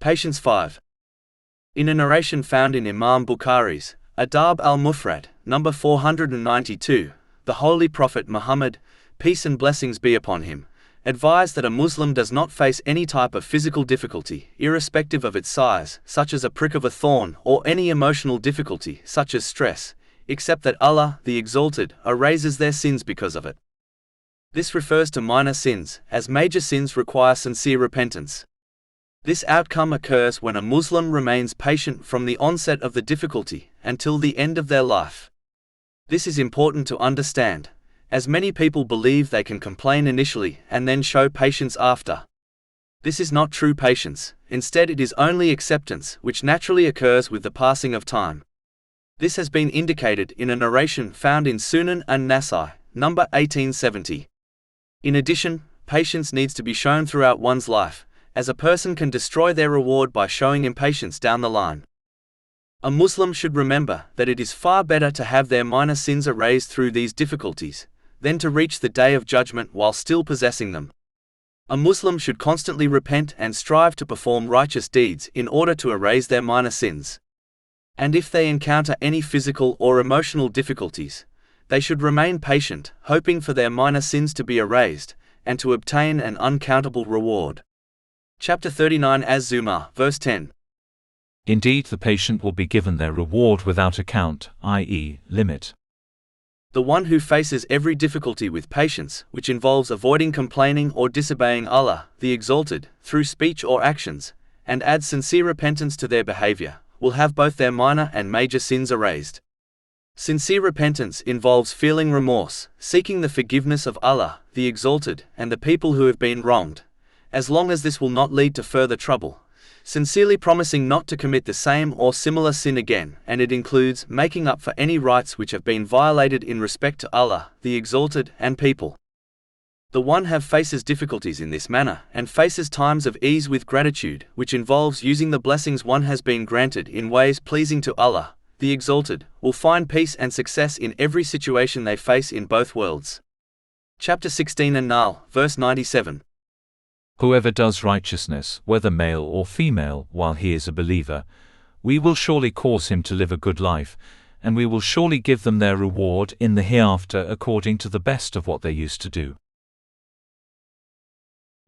Patience 5. In a narration found in Imam Bukhari's Adab al-Mufrad, number 492, the Holy Prophet Muhammad, peace and blessings be upon him, advised that a Muslim does not face any type of physical difficulty, irrespective of its size, such as a prick of a thorn, or any emotional difficulty, such as stress, except that Allah, the Exalted, erases their sins because of it. This refers to minor sins, as major sins require sincere repentance. This outcome occurs when a Muslim remains patient from the onset of the difficulty until the end of their life. This is important to understand, as many people believe they can complain initially and then show patience after. This is not true patience, instead it is only acceptance, which naturally occurs with the passing of time. This has been indicated in a narration found in Sunan an-Nasai, number 1870. In addition, patience needs to be shown throughout one's life, as a person can destroy their reward by showing impatience down the line. A Muslim should remember that it is far better to have their minor sins erased through these difficulties, than to reach the day of judgment while still possessing them. A Muslim should constantly repent and strive to perform righteous deeds in order to erase their minor sins. And if they encounter any physical or emotional difficulties, they should remain patient, hoping for their minor sins to be erased, and to obtain an uncountable reward. Chapter 39 Az-Zumar, verse 10. Indeed, the patient will be given their reward without account, i.e., limit. The one who faces every difficulty with patience, which involves avoiding complaining or disobeying Allah, the Exalted, through speech or actions, and adds sincere repentance to their behavior, will have both their minor and major sins erased. Sincere repentance involves feeling remorse, seeking the forgiveness of Allah, the Exalted, and the people who have been wronged, as long as this will not lead to further trouble, sincerely promising not to commit the same or similar sin again, and it includes making up for any rights which have been violated in respect to Allah, the Exalted, and people. The one who faces difficulties in this manner, and faces times of ease with gratitude, which involves using the blessings one has been granted in ways pleasing to Allah, the Exalted, will find peace and success in every situation they face in both worlds. Chapter 16 An-Nahl, verse 97. Whoever does righteousness, whether male or female, while he is a believer, we will surely cause him to live a good life, and we will surely give them their reward in the hereafter according to the best of what they used to do.